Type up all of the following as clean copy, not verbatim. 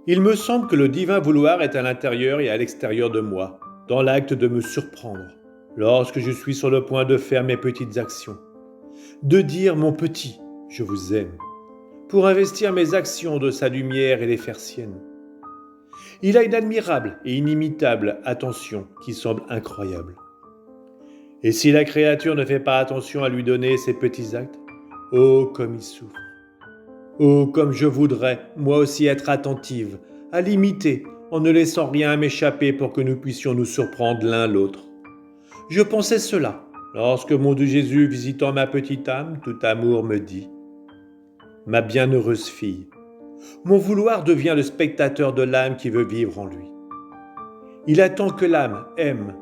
Il me semble que le divin vouloir est à l'intérieur et à l'extérieur de moi, dans l'acte de me surprendre, lorsque je suis sur le point de faire mes petites actions, de dire mon petit, je vous aime, pour investir mes actions de sa lumière et les faire siennes. Il a une admirable et inimitable attention qui semble incroyable. Et si la créature ne fait pas attention à lui donner ses petits actes, oh comme il souffre. Oh comme je voudrais, moi aussi, être attentive, à l'imiter, en ne laissant rien m'échapper pour que nous puissions nous surprendre l'un l'autre. Je pensais cela, lorsque mon Dieu Jésus, visitant ma petite âme, tout amour me dit « Ma bienheureuse fille, mon vouloir devient le spectateur de l'âme qui veut vivre en lui. Il attend que l'âme aime,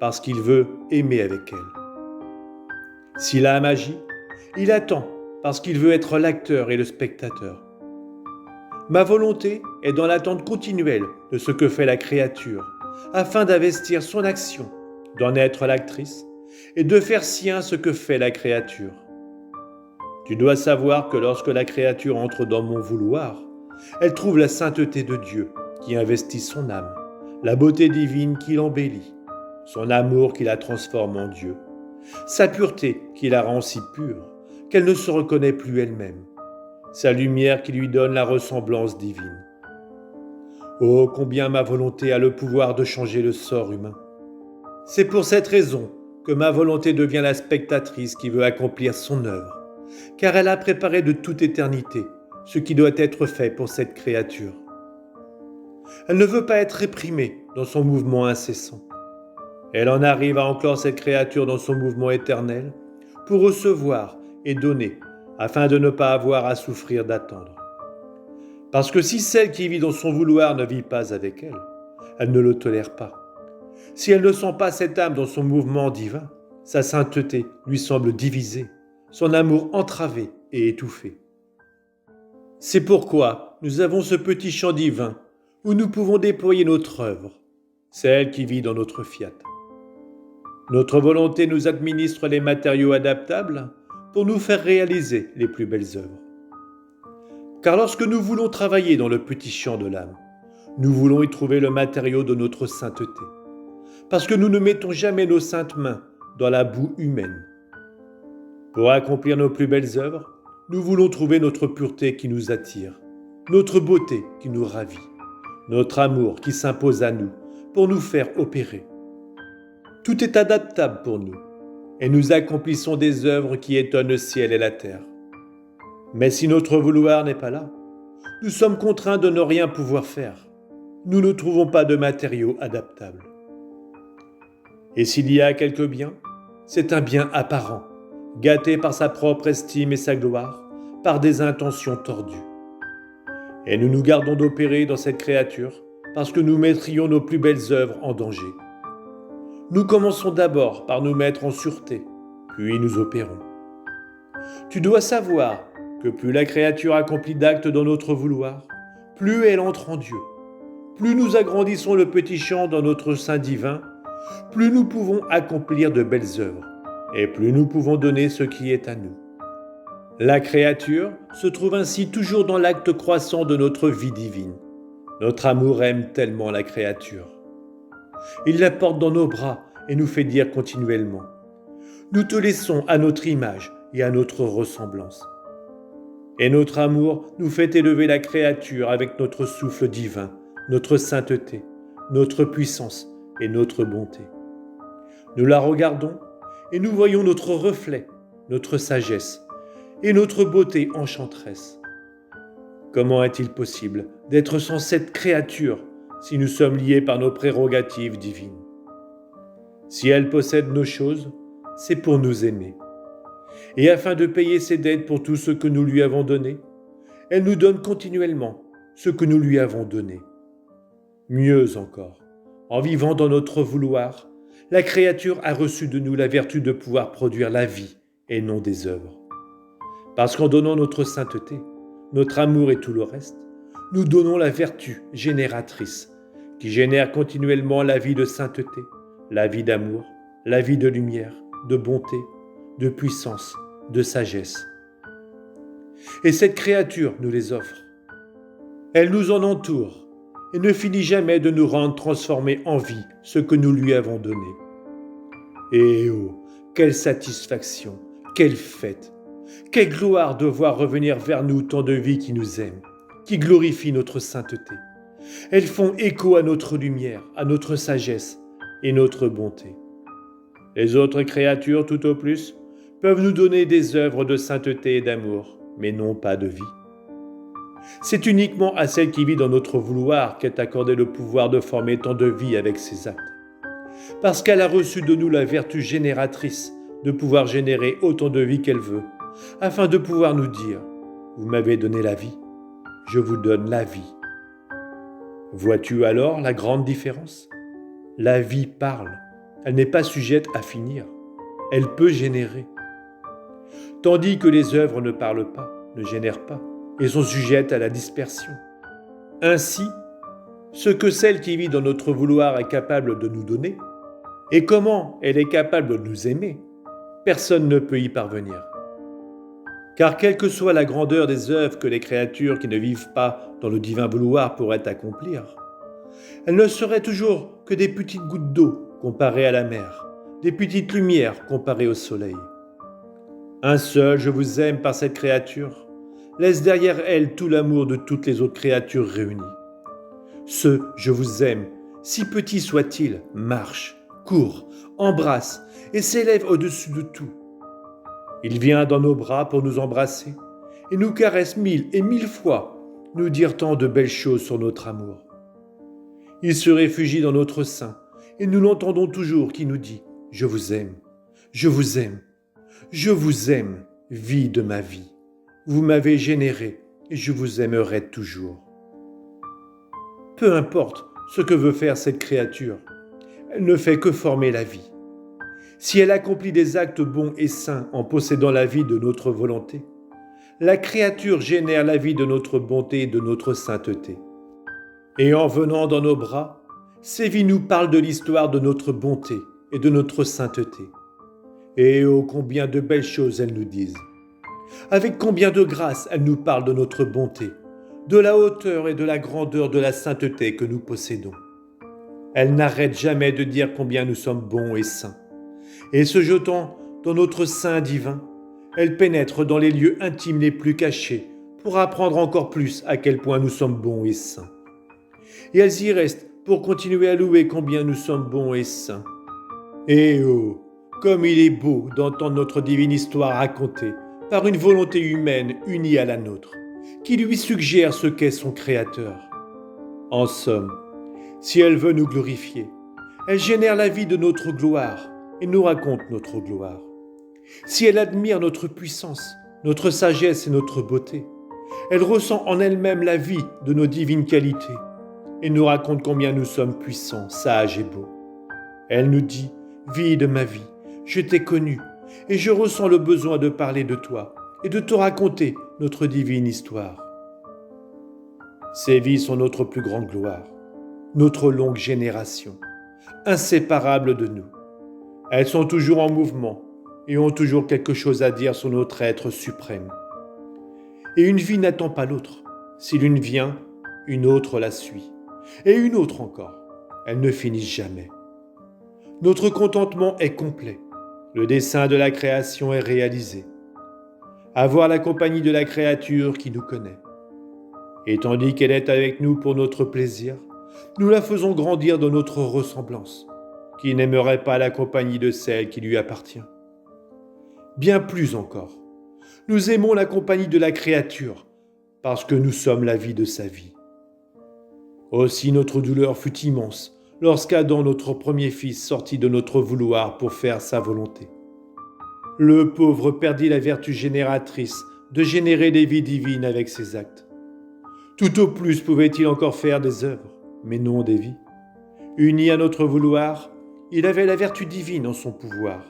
parce qu'il veut aimer avec elle. Si l'âme agit, il attend, parce qu'il veut être l'acteur et le spectateur. Ma volonté est dans l'attente continuelle de ce que fait la créature, afin d'investir son action, d'en être l'actrice, et de faire sien ce que fait la créature. Tu dois savoir que lorsque la créature entre dans mon vouloir, elle trouve la sainteté de Dieu qui investit son âme, la beauté divine qui l'embellit, son amour qui la transforme en Dieu, sa pureté qui la rend si pure qu'elle ne se reconnaît plus elle-même, sa lumière qui lui donne la ressemblance divine. Oh, combien ma volonté a le pouvoir de changer le sort humain. C'est pour cette raison que ma volonté devient la spectatrice qui veut accomplir son œuvre, car elle a préparé de toute éternité ce qui doit être fait pour cette créature. Elle ne veut pas être réprimée dans son mouvement incessant. Elle en arrive à enclore cette créature dans son mouvement éternel pour recevoir et donner, afin de ne pas avoir à souffrir d'attendre. Parce que si celle qui vit dans son vouloir ne vit pas avec elle, elle ne le tolère pas. Si elle ne sent pas cette âme dans son mouvement divin, sa sainteté lui semble divisée, son amour entravé et étouffé. C'est pourquoi nous avons ce petit champ divin où nous pouvons déployer notre œuvre, celle qui vit dans notre fiat. Notre volonté nous administre les matériaux adaptables pour nous faire réaliser les plus belles œuvres. Car lorsque nous voulons travailler dans le petit champ de l'âme, nous voulons y trouver le matériau de notre sainteté, parce que nous ne mettons jamais nos saintes mains dans la boue humaine. Pour accomplir nos plus belles œuvres, nous voulons trouver notre pureté qui nous attire, notre beauté qui nous ravit, notre amour qui s'impose à nous pour nous faire opérer. Tout est adaptable pour nous, et nous accomplissons des œuvres qui étonnent le ciel et la terre. Mais si notre vouloir n'est pas là, nous sommes contraints de ne rien pouvoir faire. Nous ne trouvons pas de matériaux adaptables. Et s'il y a quelque bien, c'est un bien apparent, gâté par sa propre estime et sa gloire, par des intentions tordues. Et nous nous gardons d'opérer dans cette créature parce que nous mettrions nos plus belles œuvres en danger. Nous commençons d'abord par nous mettre en sûreté, puis nous opérons. Tu dois savoir que plus la créature accomplit d'actes dans notre vouloir, plus elle entre en Dieu. Plus nous agrandissons le petit champ dans notre sein divin, plus nous pouvons accomplir de belles œuvres, et plus nous pouvons donner ce qui est à nous. La créature se trouve ainsi toujours dans l'acte croissant de notre vie divine. Notre amour aime tellement la créature. Il la porte dans nos bras et nous fait dire continuellement « Nous te laissons à notre image et à notre ressemblance ». Et notre amour nous fait élever la créature avec notre souffle divin, notre sainteté, notre puissance et notre bonté. Nous la regardons et nous voyons notre reflet, notre sagesse et notre beauté enchanteresse. Comment est-il possible d'être sans cette créature si nous sommes liés par nos prérogatives divines? Si elle possède nos choses, c'est pour nous aimer. Et afin de payer ses dettes pour tout ce que nous lui avons donné, elle nous donne continuellement ce que nous lui avons donné. Mieux encore, en vivant dans notre vouloir, la créature a reçu de nous la vertu de pouvoir produire la vie et non des œuvres. Parce qu'en donnant notre sainteté, notre amour et tout le reste, nous donnons la vertu génératrice qui génère continuellement la vie de sainteté, la vie d'amour, la vie de lumière, de bonté, de puissance, de sagesse. Et cette créature nous les offre. Elle nous en entoure et ne finit jamais de nous rendre transformer en vie ce que nous lui avons donné. Et oh, quelle satisfaction, quelle fête, quelle gloire de voir revenir vers nous tant de vies qui nous aiment, qui glorifient notre sainteté. Elles font écho à notre lumière, à notre sagesse et notre bonté. Les autres créatures, tout au plus, peuvent nous donner des œuvres de sainteté et d'amour, mais non pas de vie. C'est uniquement à celle qui vit dans notre vouloir qu'est accordé le pouvoir de former tant de vie avec ses actes. Parce qu'elle a reçu de nous la vertu génératrice de pouvoir générer autant de vie qu'elle veut, afin de pouvoir nous dire « Vous m'avez donné la vie, je vous donne la vie ». Vois-tu alors la grande différence ? La vie parle, elle n'est pas sujette à finir, elle peut générer. Tandis que les œuvres ne parlent pas, ne génèrent pas, et sont sujettes à la dispersion. Ainsi, ce que celle qui vit dans notre vouloir est capable de nous donner, et comment elle est capable de nous aimer, personne ne peut y parvenir. Car quelle que soit la grandeur des œuvres que les créatures qui ne vivent pas dans le divin vouloir pourraient accomplir, elles ne seraient toujours que des petites gouttes d'eau comparées à la mer, des petites lumières comparées au soleil. Un seul je vous aime par cette créature laisse derrière elle tout l'amour de toutes les autres créatures réunies. Ce « je vous aime », si petit soit-il, marche, court, embrasse et s'élève au-dessus de tout. Il vient dans nos bras pour nous embrasser et nous caresse 1000 et 1000 fois, nous dire tant de belles choses sur notre amour. Il se réfugie dans notre sein et nous l'entendons toujours qui nous dit « Je vous aime, je vous aime, je vous aime, vie de ma vie. Vous m'avez généré et je vous aimerai toujours. » Peu importe ce que veut faire cette créature, elle ne fait que former la vie. Si elle accomplit des actes bons et saints en possédant la vie de notre volonté, la créature génère la vie de notre bonté et de notre sainteté. Et en venant dans nos bras, ces vies nous parlent de l'histoire de notre bonté et de notre sainteté. Et oh combien de belles choses elles nous disent. Avec combien de grâce elles nous parlent de notre bonté, de la hauteur et de la grandeur de la sainteté que nous possédons. Elles n'arrêtent jamais de dire combien nous sommes bons et saints. Et se jetant dans notre sein divin, elles pénètrent dans les lieux intimes les plus cachés pour apprendre encore plus à quel point nous sommes bons et saints. Et elles y restent pour continuer à louer combien nous sommes bons et saints. Et oh, comme il est beau d'entendre notre divine histoire racontée par une volonté humaine unie à la nôtre, qui lui suggère ce qu'est son Créateur. En somme, si elle veut nous glorifier, elle génère la vie de notre gloire et nous raconte notre gloire. Si elle admire notre puissance, notre sagesse et notre beauté, elle ressent en elle-même la vie de nos divines qualités et nous raconte combien nous sommes puissants, sages et beaux. Elle nous dit « Vie de ma vie, je t'ai connue et je ressens le besoin de parler de toi et de te raconter notre divine histoire. » Ces vies sont notre plus grande gloire, notre longue génération, inséparables de nous. Elles sont toujours en mouvement et ont toujours quelque chose à dire sur notre être suprême. Et une vie n'attend pas l'autre. Si l'une vient, une autre la suit. Et une autre encore. Elles ne finissent jamais. Notre contentement est complet. Le dessein de la création est réalisé. Avoir la compagnie de la créature qui nous connaît. Et tandis qu'elle est avec nous pour notre plaisir, nous la faisons grandir dans notre ressemblance. Qui n'aimerait pas la compagnie de celle qui lui appartient? Bien plus encore, nous aimons la compagnie de la créature, parce que nous sommes la vie de sa vie. Aussi notre douleur fut immense, lorsqu'Adam, notre premier fils, sortit de notre vouloir pour faire sa volonté. Le pauvre perdit la vertu génératrice de générer des vies divines avec ses actes. Tout au plus pouvait-il encore faire des œuvres, mais non des vies. Uni à notre vouloir, il avait la vertu divine en son pouvoir,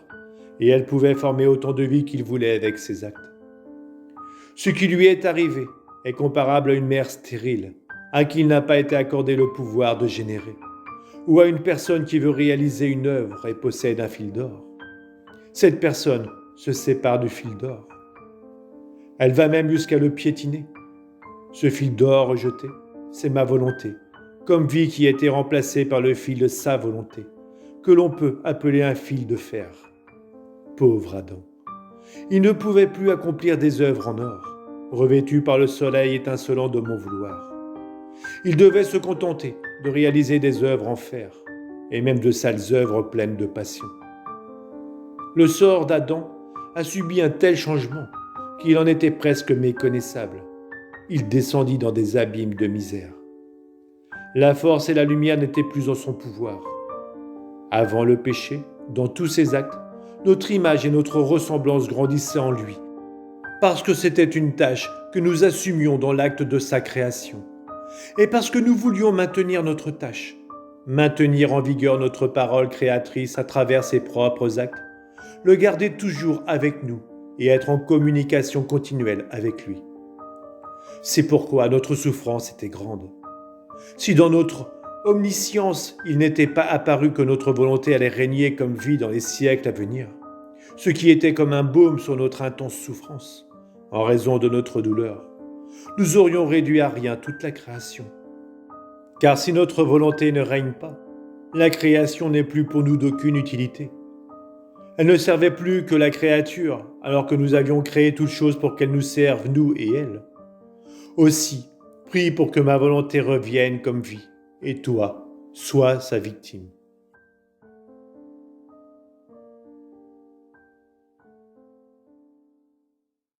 et elle pouvait former autant de vies qu'il voulait avec ses actes. Ce qui lui est arrivé est comparable à une mère stérile, à qui il n'a pas été accordé le pouvoir de générer, ou à une personne qui veut réaliser une œuvre et possède un fil d'or. Cette personne se sépare du fil d'or. Elle va même jusqu'à le piétiner. Ce fil d'or rejeté, c'est ma volonté, comme vie qui a été remplacée par le fil de sa volonté, que l'on peut appeler un fil de fer. Pauvre Adam. Il ne pouvait plus accomplir des œuvres en or, revêtu par le soleil étincelant de mon vouloir. Il devait se contenter de réaliser des œuvres en fer, et même de sales œuvres pleines de passion. Le sort d'Adam a subi un tel changement qu'il en était presque méconnaissable. Il descendit dans des abîmes de misère. La force et la lumière n'étaient plus en son pouvoir. Avant le péché, dans tous ses actes, notre image et notre ressemblance grandissaient en lui, parce que c'était une tâche que nous assumions dans l'acte de sa création, et parce que nous voulions maintenir notre tâche, maintenir en vigueur notre parole créatrice à travers ses propres actes, le garder toujours avec nous et être en communication continuelle avec lui. C'est pourquoi notre souffrance était grande. Si dans notre omniscience il n'était pas apparu que notre volonté allait régner comme vie dans les siècles à venir, ce qui était comme un baume sur notre intense souffrance, en raison de notre douleur, nous aurions réduit à rien toute la création. Car si notre volonté ne règne pas, la création n'est plus pour nous d'aucune utilité. Elle ne servait plus que la créature, alors que nous avions créé toutes choses pour qu'elles nous servent, nous et elle. Aussi, prie pour que ma volonté revienne comme vie, et toi, sois sa victime.